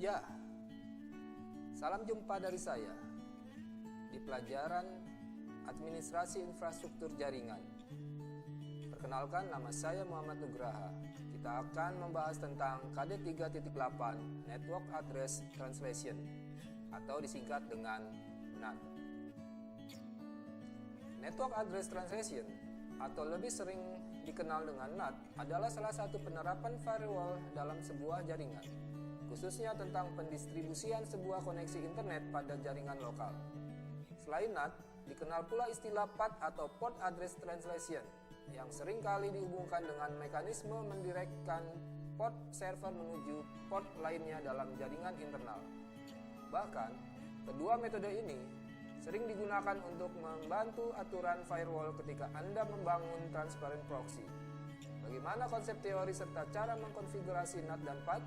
Ya, salam jumpa dari saya di pelajaran Administrasi Infrastruktur Jaringan. Perkenalkan, nama saya Muhammad Nugraha. Kita akan membahas tentang KD 3.8 Network Address Translation atau disingkat dengan NAT. Network Address Translation atau lebih sering dikenal dengan NAT adalah salah satu penerapan firewall dalam sebuah jaringan, khususnya tentang pendistribusian sebuah koneksi internet pada jaringan lokal. Selain NAT, dikenal pula istilah PAT atau Port Address Translation yang sering kali dihubungkan dengan mekanisme mendirekkan port server menuju port lainnya dalam jaringan internal. Bahkan, kedua metode ini sering digunakan untuk membantu aturan firewall ketika Anda membangun transparent proxy. Bagaimana konsep teori serta cara mengkonfigurasi NAT dan PAT?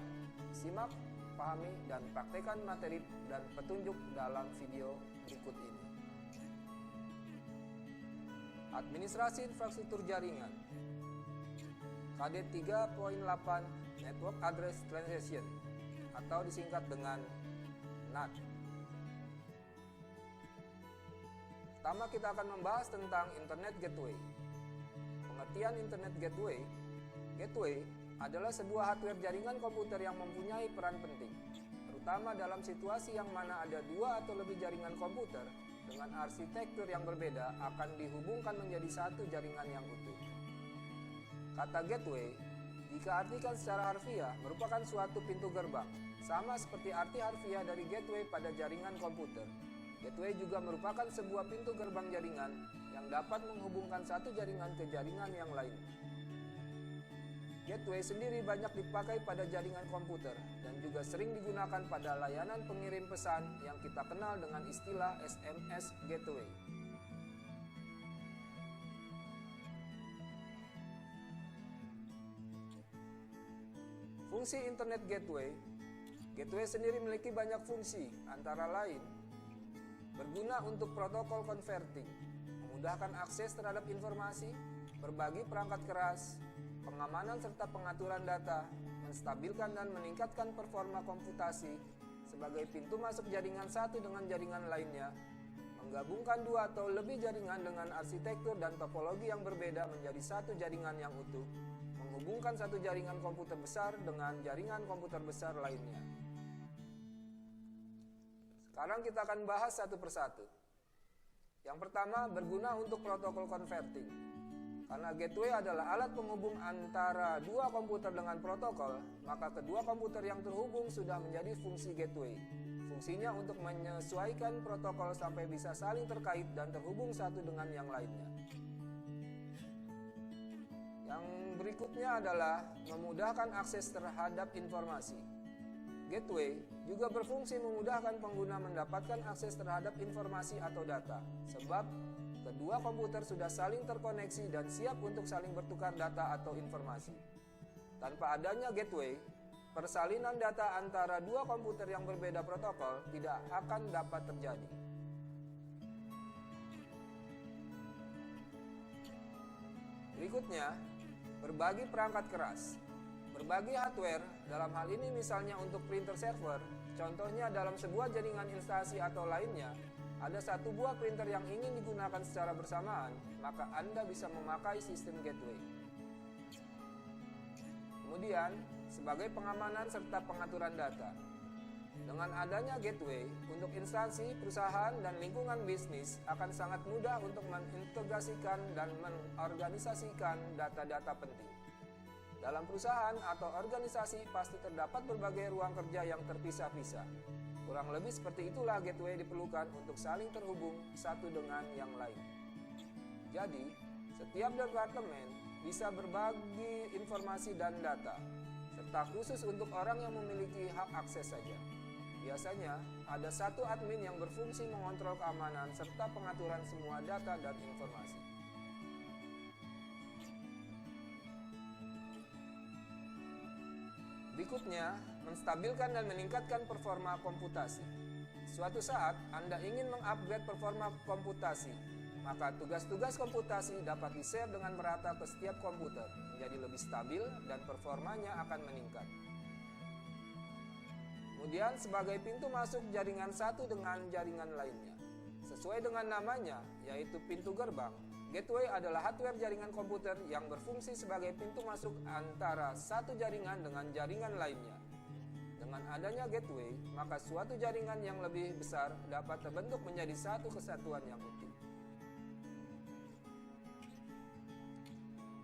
Simak, pahami, dan praktekkan materi dan petunjuk dalam video berikut ini. Administrasi Infrastruktur Jaringan KD 3.8 Network Address Translation atau disingkat dengan NAT. Pertama, kita akan membahas tentang Internet Gateway. Pengertian Internet Gateway. Gateway adalah sebuah hardware jaringan komputer yang mempunyai peran penting, terutama dalam situasi yang mana ada dua atau lebih jaringan komputer dengan arsitektur yang berbeda akan dihubungkan menjadi satu jaringan yang utuh. Kata gateway, jika artikan secara harfiah, merupakan suatu pintu gerbang, sama seperti arti harfiah dari gateway pada jaringan komputer. Gateway juga merupakan sebuah pintu gerbang jaringan yang dapat menghubungkan satu jaringan ke jaringan yang lain. Gateway sendiri banyak dipakai pada jaringan komputer dan juga sering digunakan pada layanan pengirim pesan yang kita kenal dengan istilah SMS gateway. Fungsi Internet Gateway. Gateway sendiri memiliki banyak fungsi, antara lain berguna untuk protokol converting, memudahkan akses terhadap informasi, berbagi perangkat keras, pengamanan serta pengaturan data, menstabilkan dan meningkatkan performa komputasi sebagai pintu masuk jaringan satu dengan jaringan lainnya, menggabungkan dua atau lebih jaringan dengan arsitektur dan topologi yang berbeda menjadi satu jaringan yang utuh, menghubungkan satu jaringan komputer besar dengan jaringan komputer besar lainnya. Sekarang kita akan bahas satu persatu. Yang pertama, berguna untuk protokol converting. Karena gateway adalah alat penghubung antara dua komputer dengan protokol, maka kedua komputer yang terhubung sudah menjadi fungsi gateway. Fungsinya untuk menyesuaikan protokol sampai bisa saling terkait dan terhubung satu dengan yang lainnya. Yang berikutnya adalah memudahkan akses terhadap informasi. Gateway juga berfungsi memudahkan pengguna mendapatkan akses terhadap informasi atau data, sebab kedua komputer sudah saling terkoneksi dan siap untuk saling bertukar data atau informasi. Tanpa adanya gateway, persalinan data antara dua komputer yang berbeda protokol tidak akan dapat terjadi. Berikutnya, berbagi perangkat keras. Berbagi hardware, dalam hal ini misalnya untuk printer server, contohnya dalam sebuah jaringan instansi atau lainnya, ada satu buah printer yang ingin digunakan secara bersamaan, maka Anda bisa memakai sistem gateway. Kemudian, sebagai pengamanan serta pengaturan data. Dengan adanya gateway, untuk instansi, perusahaan, dan lingkungan bisnis akan sangat mudah untuk mengintegrasikan dan mengorganisasikan data-data penting. Dalam perusahaan atau organisasi pasti terdapat berbagai ruang kerja yang terpisah-pisah. Kurang lebih seperti itulah gateway diperlukan untuk saling terhubung satu dengan yang lain. Jadi, setiap departemen bisa berbagi informasi dan data, serta khusus untuk orang yang memiliki hak akses saja. Biasanya, ada satu admin yang berfungsi mengontrol keamanan serta pengaturan semua data dan informasi. Berikutnya, menstabilkan dan meningkatkan performa komputasi. Suatu saat, Anda ingin mengupgrade performa komputasi, maka tugas-tugas komputasi dapat di-share dengan merata ke setiap komputer, menjadi lebih stabil dan performanya akan meningkat. Kemudian sebagai pintu masuk jaringan satu dengan jaringan lainnya. Sesuai dengan namanya, yaitu pintu gerbang, gateway adalah hardware jaringan komputer yang berfungsi sebagai pintu masuk antara satu jaringan dengan jaringan lainnya. Dengan adanya gateway, maka suatu jaringan yang lebih besar dapat terbentuk menjadi satu kesatuan yang utuh.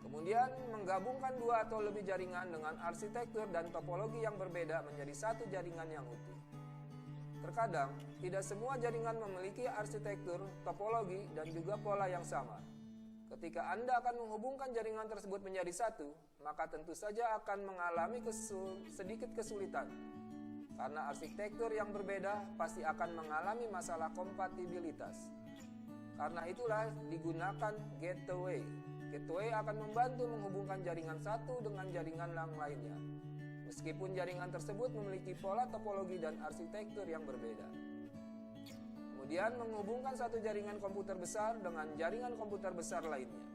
Kemudian menggabungkan dua atau lebih jaringan dengan arsitektur dan topologi yang berbeda menjadi satu jaringan yang utuh. Terkadang, tidak semua jaringan memiliki arsitektur, topologi, dan juga pola yang sama. Ketika Anda akan menghubungkan jaringan tersebut menjadi satu, maka tentu saja akan mengalami sedikit kesulitan. Karena arsitektur yang berbeda pasti akan mengalami masalah kompatibilitas. Karena itulah digunakan gateway. Gateway akan membantu menghubungkan jaringan satu dengan jaringan yang lainnya, meskipun jaringan tersebut memiliki pola topologi dan arsitektur yang berbeda. Kemudian menghubungkan satu jaringan komputer besar dengan jaringan komputer besar lainnya.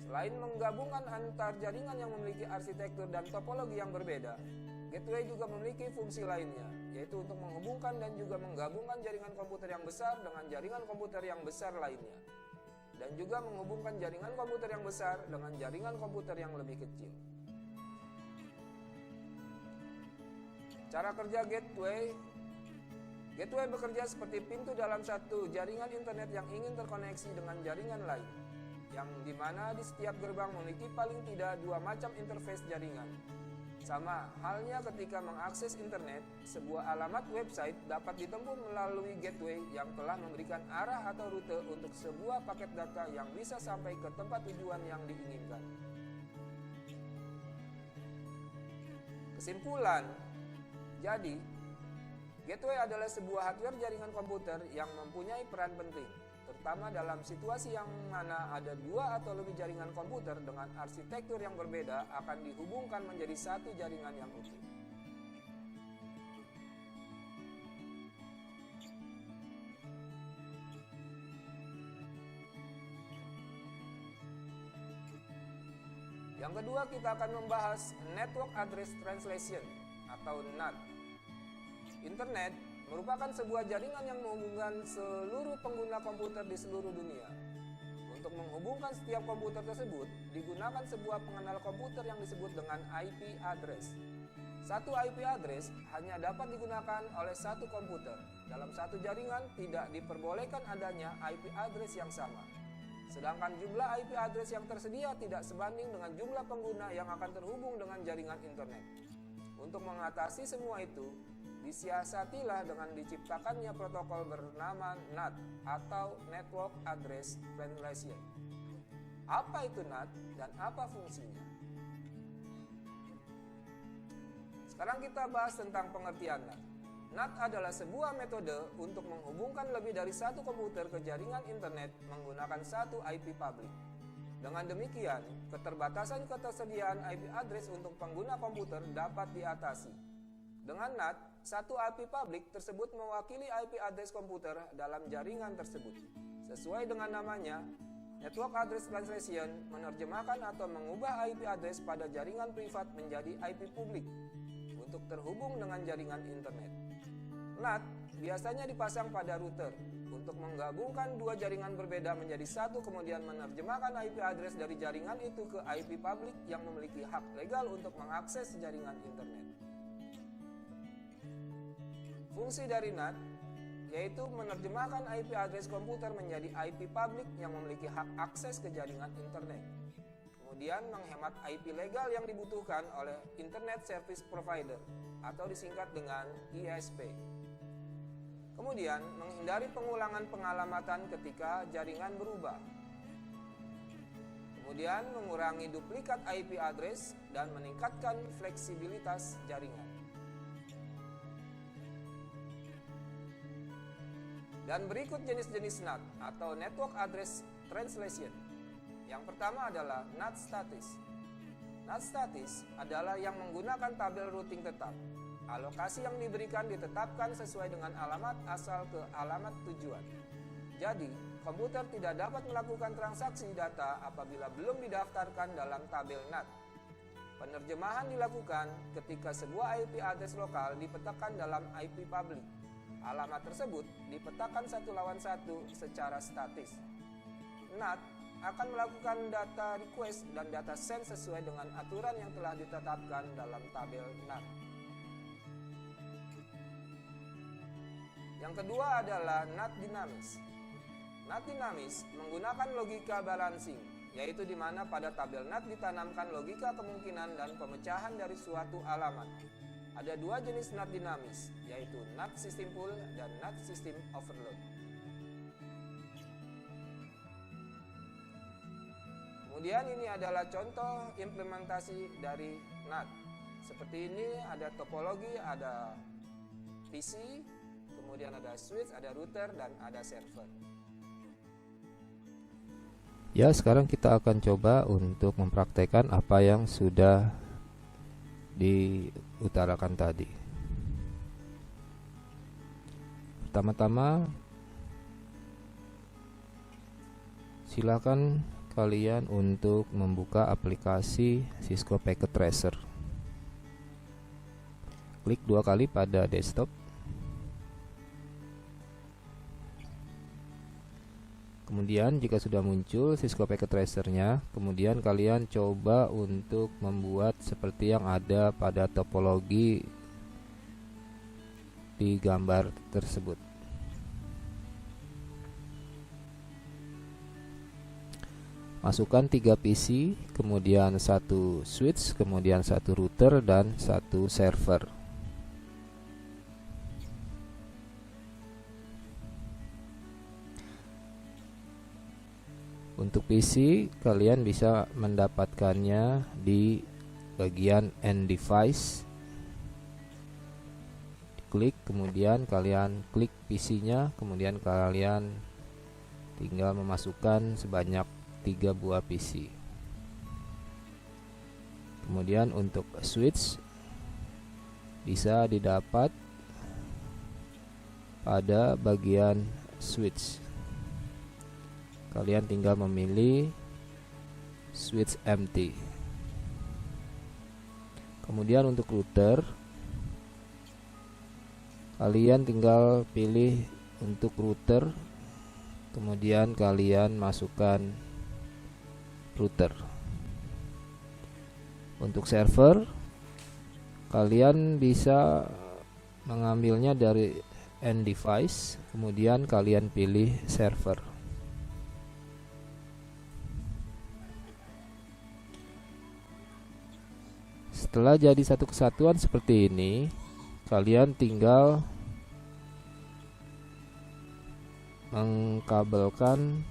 Selain menggabungkan antar jaringan yang memiliki arsitektur dan topologi yang berbeda, gateway juga memiliki fungsi lainnya, yaitu untuk menghubungkan dan juga menggabungkan jaringan komputer yang besar dengan jaringan komputer yang besar lainnya, dan juga menghubungkan jaringan komputer yang besar dengan jaringan komputer yang lebih kecil. Cara kerja gateway. Gateway bekerja seperti pintu dalam satu jaringan internet yang ingin terkoneksi dengan jaringan lain, yang dimana di setiap gerbang memiliki paling tidak dua macam interface jaringan. Sama halnya ketika mengakses internet, sebuah alamat website dapat ditempuh melalui gateway yang telah memberikan arah atau rute untuk sebuah paket data yang bisa sampai ke tempat tujuan yang diinginkan. Kesimpulan, jadi, gateway adalah sebuah hardware jaringan komputer yang mempunyai peran penting, terutama dalam situasi yang mana ada dua atau lebih jaringan komputer dengan arsitektur yang berbeda akan dihubungkan menjadi satu jaringan yang utuh. Yang kedua, kita akan membahas Network Address Translation atau NAT. Internet merupakan sebuah jaringan yang menghubungkan seluruh pengguna komputer di seluruh dunia. Untuk menghubungkan setiap komputer tersebut, digunakan sebuah pengenal komputer yang disebut dengan IP address. Satu IP address hanya dapat digunakan oleh satu komputer. Dalam satu jaringan tidak diperbolehkan adanya IP address yang sama. Sedangkan jumlah IP address yang tersedia tidak sebanding dengan jumlah pengguna yang akan terhubung dengan jaringan internet. Untuk mengatasi semua itu, disiasatilah dengan diciptakannya protokol bernama NAT atau Network Address Translation. Apa itu NAT dan apa fungsinya? Sekarang kita bahas tentang pengertian NAT. NAT adalah sebuah metode untuk menghubungkan lebih dari satu komputer ke jaringan internet menggunakan satu IP publik. Dengan demikian, ketersediaan IP address untuk pengguna komputer dapat diatasi. Dengan NAT, satu IP publik tersebut mewakili IP address komputer dalam jaringan tersebut. Sesuai dengan namanya, Network Address Translation menerjemahkan atau mengubah IP address pada jaringan privat menjadi IP publik untuk terhubung dengan jaringan internet. NAT biasanya dipasang pada router untuk menggabungkan dua jaringan berbeda menjadi satu, kemudian menerjemahkan IP address dari jaringan itu ke IP publik yang memiliki hak legal untuk mengakses jaringan internet. Fungsi dari NAT yaitu menerjemahkan IP address komputer menjadi IP publik yang memiliki hak akses ke jaringan internet. Kemudian menghemat IP legal yang dibutuhkan oleh Internet Service Provider atau disingkat dengan ISP. Kemudian menghindari pengulangan pengalamatan ketika jaringan berubah. Kemudian mengurangi duplikat IP address dan meningkatkan fleksibilitas jaringan. Dan berikut jenis-jenis NAT atau Network Address Translation. Yang pertama adalah NAT statis. NAT statis adalah yang menggunakan tabel routing tetap. Alokasi yang diberikan ditetapkan sesuai dengan alamat asal ke alamat tujuan. Jadi, komputer tidak dapat melakukan transaksi data apabila belum didaftarkan dalam tabel NAT. Penerjemahan dilakukan ketika sebuah IP address lokal dipetakan dalam IP public. Alamat tersebut dipetakan satu lawan satu secara statis. NAT akan melakukan data request dan data send sesuai dengan aturan yang telah ditetapkan dalam tabel NAT. Yang kedua adalah NAT dinamis. NAT dinamis menggunakan logika balancing, yaitu di mana pada tabel NAT ditanamkan logika kemungkinan dan pemecahan dari suatu alamat. Ada dua jenis NAT dinamis, yaitu NAT system pool dan NAT system overload. Kemudian ini adalah contoh implementasi dari NAT. Seperti ini ada topologi, ada PC, kemudian ada switch, ada router, dan ada server. Ya, sekarang kita akan coba untuk mempraktekkan apa yang sudah diutarakan tadi. Pertama-tama, silakan kalian untuk membuka aplikasi Cisco Packet Tracer. Klik 2 kali pada desktop. Kemudian jika sudah muncul Cisco Packet Tracer-nya, kemudian kalian coba untuk membuat seperti yang ada pada topologi di gambar tersebut. Masukkan 3 PC, kemudian 1 switch, kemudian 1 router, dan 1 server. Untuk PC, kalian bisa mendapatkannya di bagian End Device. Klik, kemudian kalian klik PC-nya, kemudian kalian tinggal memasukkan sebanyak 3 buah PC. Kemudian untuk switch bisa didapat pada bagian switch. Kalian tinggal memilih switch empty. Kemudian untuk router, kalian tinggal pilih untuk router, kemudian kalian masukkan router. Untuk server, kalian bisa mengambilnya dari end device, kemudian kalian pilih server. Setelah jadi satu kesatuan seperti ini, kalian tinggal mengkabelkan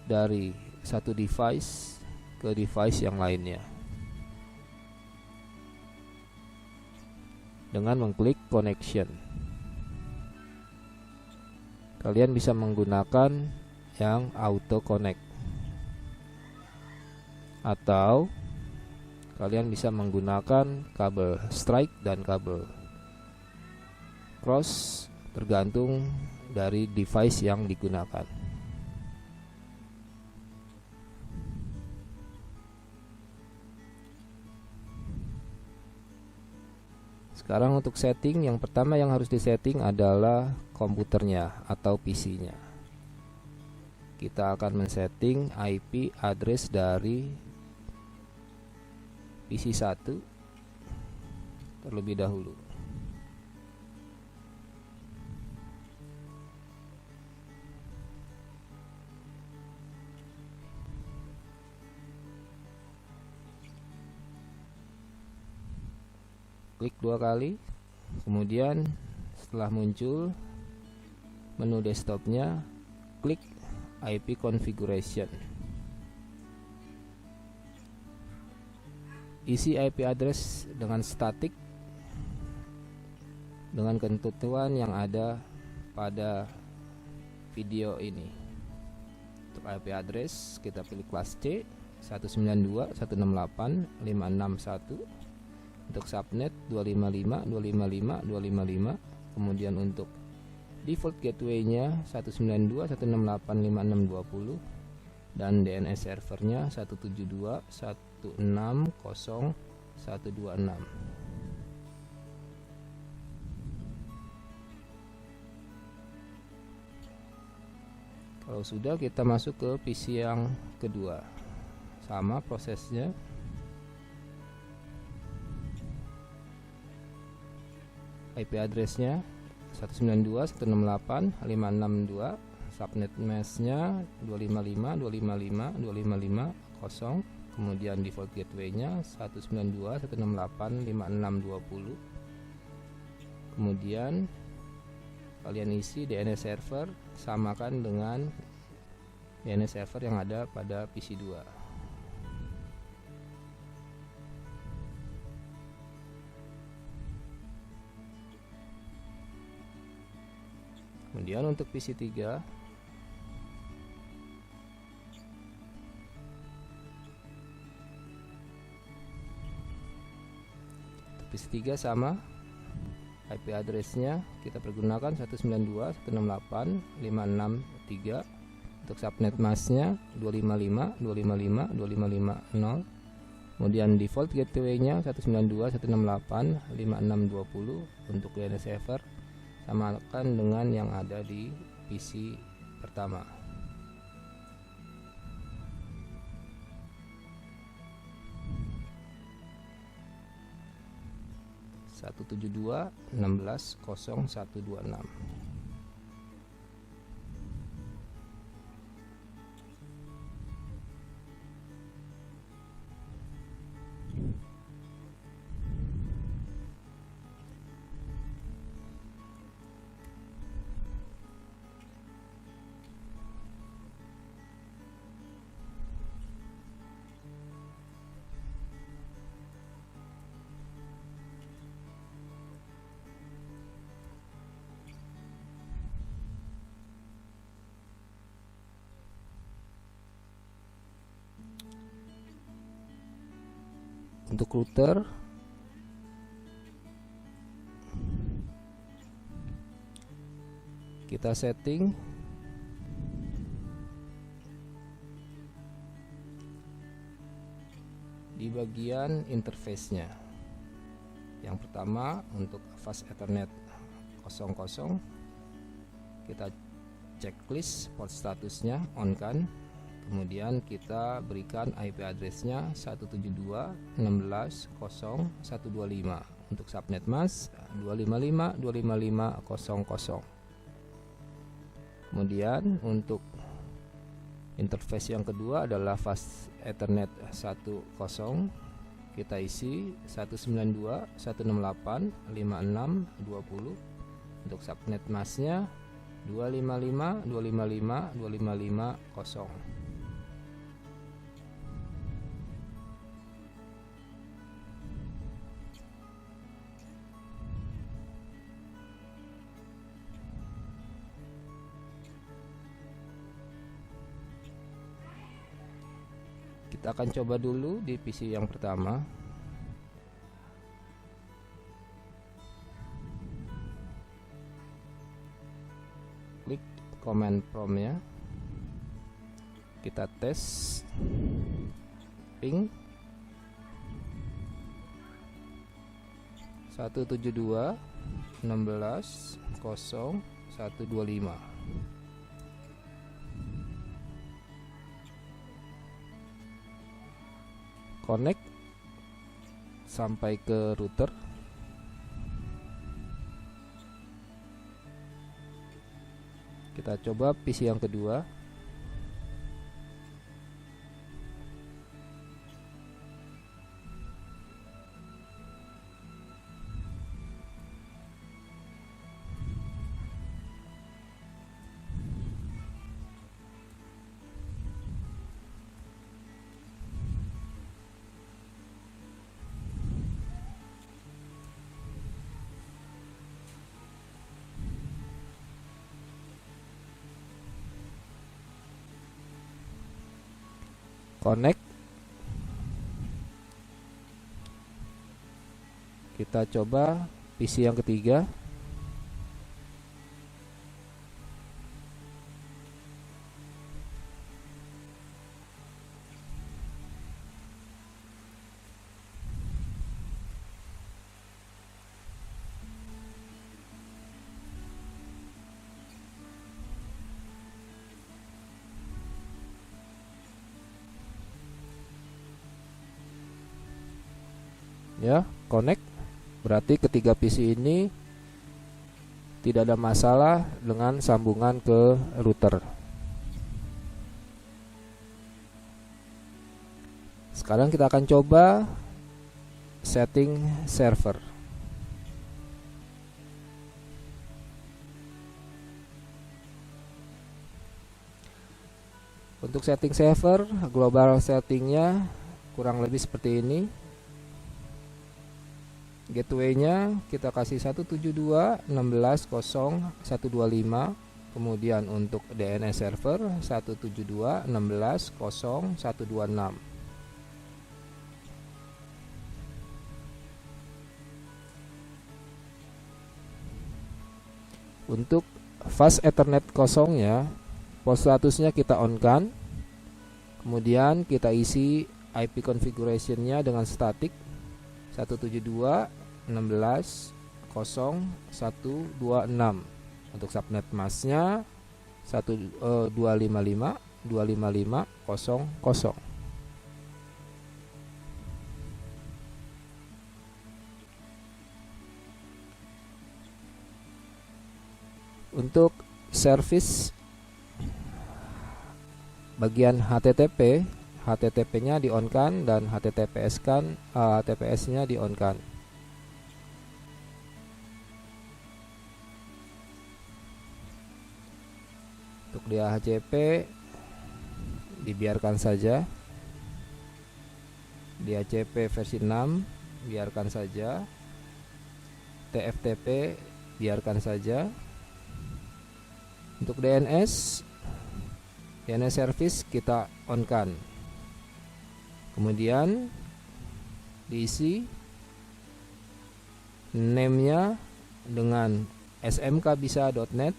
dari satu device ke device yang lainnya dengan mengklik connection. Kalian bisa menggunakan yang auto connect, atau kalian bisa menggunakan kabel strike dan kabel cross, tergantung dari device yang digunakan. Sekarang untuk setting, yang pertama yang harus disetting adalah komputernya atau PC-nya. Kita akan men-setting IP address dari PC 1 terlebih dahulu. Klik 2 kali, kemudian setelah muncul menu desktopnya, klik IP configuration. Isi IP address dengan statik dengan ketentuan yang ada pada video ini. Untuk IP address kita pilih kelas C 192.168.561. Untuk subnet 255.255.255. Kemudian untuk default gateway-nya 192.168.5620 dan DNS servernya 172.160.1. 126. Kalau sudah, kita masuk ke PC yang kedua. Sama prosesnya. IP address-nya 192.168.562, subnet mask-nya 255.255.255.0, kemudian default gateway-nya 192.168.5620. Kemudian kalian isi DNS server, samakan dengan DNS server yang ada pada PC 2. Kemudian untuk PC 3, sama IP address-nya kita pergunakan 192.168.563. Untuk subnet mask-nya 255.255.255.0. Kemudian default gateway-nya 192.168.5620. Untuk DNS server samakan dengan yang ada di PC pertama. Satu 172.16.0.126. Untuk router, kita setting di bagian interface-nya. Yang pertama untuk fast Ethernet 00, kita checklist port statusnya on kan. Kemudian kita berikan IP address-nya 172.16.0.125. Untuk subnet mask 255.255.000. Kemudian untuk interface yang kedua adalah fast Ethernet 10. Kita isi 192.168.5620. Untuk subnet mask-nya 255.255.255.0. Kita akan coba dulu di PC yang pertama. Klik command prompt-nya. Kita tes ping 172.16.0.125. Connect sampai ke router. Kita coba PC yang kedua. Connect. Kita coba PC yang ketiga. ya, connect. Berarti ketiga PC ini tidak ada masalah dengan sambungan ke router. Sekarang kita akan coba setting server. Untuk setting server, global settingnya kurang lebih seperti ini. Gateway-nya kita kasih 172.16.0.125. Kemudian untuk DNS server 172.16.0.126. Untuk fast Ethernet kosongnya, port statusnya kita on kan. Kemudian kita isi IP configuration-nya dengan static 172.16.0.126. Untuk subnet mask-nya 255.255.0.0. Untuk service bagian HTTP, HTTP-nya di on kan dan HTTPS-nya di on kan. Untuk DHCP dibiarkan saja. DHCP versi 6 biarkan saja. TFTP biarkan saja. Untuk DNS service kita on kan. Kemudian diisi name-nya dengan smkbisa.net.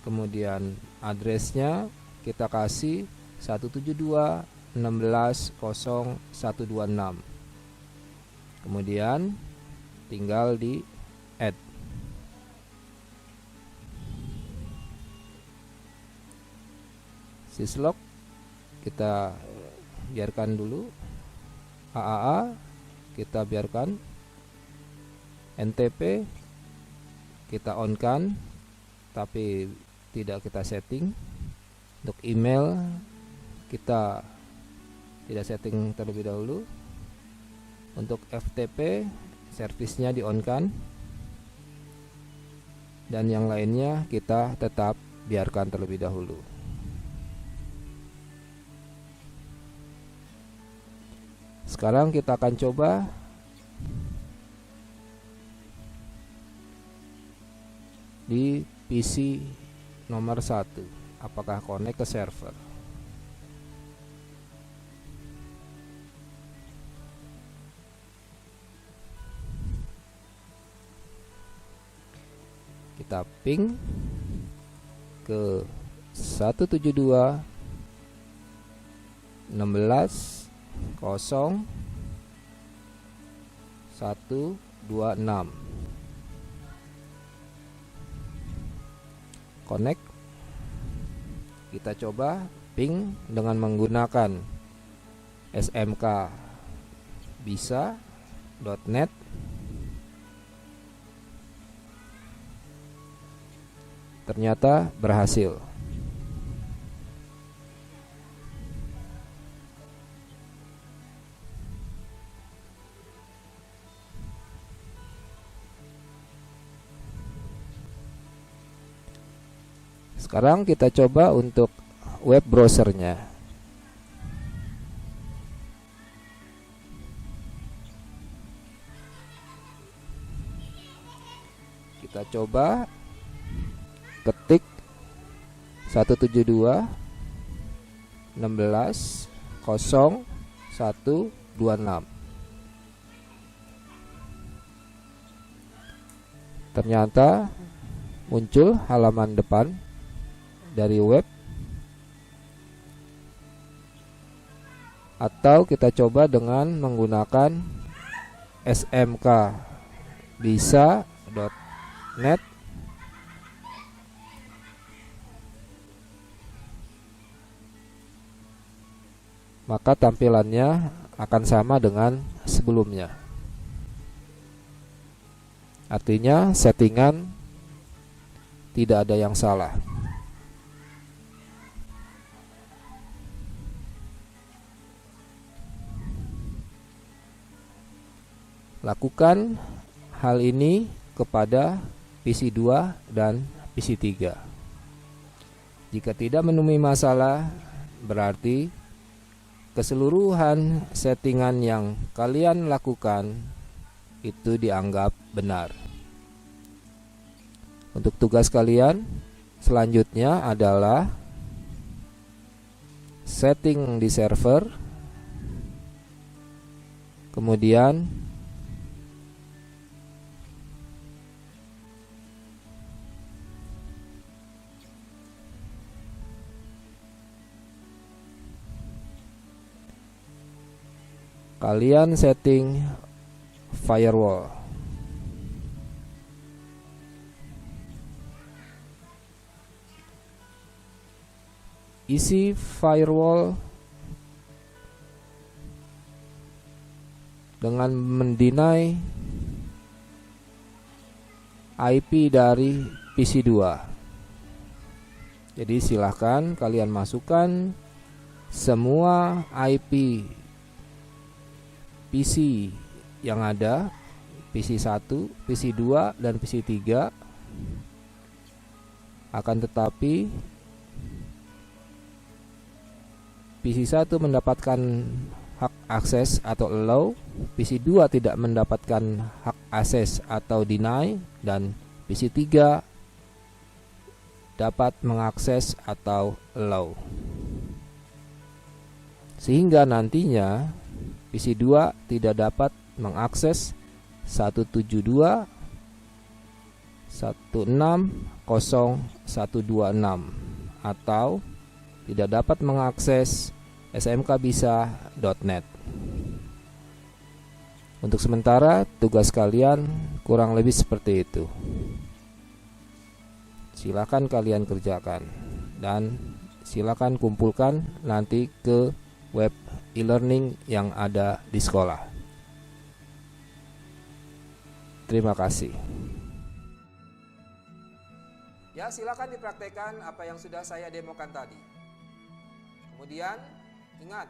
Kemudian address-nya kita kasih 172.16.0.126. Kemudian tinggal di add. Syslog kita biarkan dulu. AAA kita biarkan. NTP kita on kan tapi tidak kita setting. Untuk email kita tidak setting terlebih dahulu. Untuk FTP servisnya di on kan, dan yang lainnya kita tetap biarkan terlebih dahulu. Sekarang kita akan coba di PC nomor 1 apakah connect ke server. Kita ping ke 172.16.0.126. Connect. Kita coba ping dengan menggunakan smkbisa.net. Ternyata berhasil. Sekarang kita coba untuk web browsernya. Kita coba ketik 172.16.0.126. Ternyata muncul halaman depan dari web. Atau kita coba dengan menggunakan smkbisa.net. Maka tampilannya akan sama dengan sebelumnya. Artinya settingan tidak ada yang salah. Lakukan hal ini kepada PC 2 dan PC 3. Jika tidak menemui masalah, berarti keseluruhan settingan yang kalian lakukan itu dianggap benar. Untuk tugas kalian selanjutnya adalah setting di server, kemudian kalian setting firewall. Isi firewall dengan mendeny IP dari PC 2. Jadi silahkan kalian masukkan semua IP PC yang ada, PC 1, PC 2, dan PC 3. Akan tetapi PC 1 mendapatkan hak akses atau allow, PC 2 tidak mendapatkan hak akses atau deny, dan PC 3 dapat mengakses atau allow. Sehingga nantinya PC 2 tidak dapat mengakses 172.168.126 atau tidak dapat mengakses smkbisa.net. Untuk sementara tugas kalian kurang lebih seperti itu. Silakan kalian kerjakan dan silakan kumpulkan nanti ke web e-learning yang ada di sekolah. Terima kasih. Ya, silakan dipraktekkan apa yang sudah saya demokan tadi. Kemudian, ingat,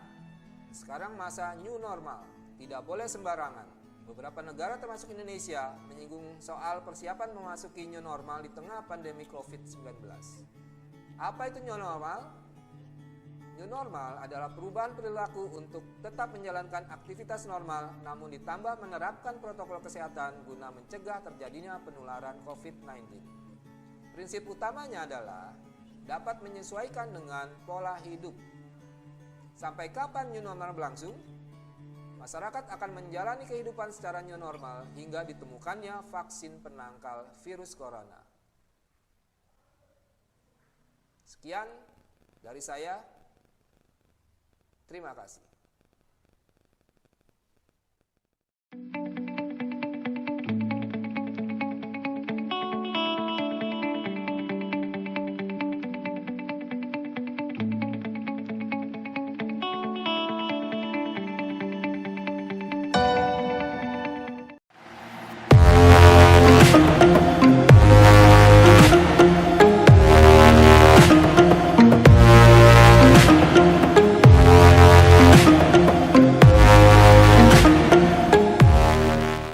sekarang masa new normal, tidak boleh sembarangan. Beberapa negara termasuk Indonesia menyinggung soal persiapan memasuki new normal di tengah pandemi COVID-19. Apa itu new normal? New normal adalah perubahan perilaku untuk tetap menjalankan aktivitas normal namun ditambah menerapkan protokol kesehatan guna mencegah terjadinya penularan COVID-19. Prinsip utamanya adalah dapat menyesuaikan dengan pola hidup. Sampai kapan new normal berlangsung? Masyarakat akan menjalani kehidupan secara new normal hingga ditemukannya vaksin penangkal virus corona. Sekian dari saya. Terima kasih.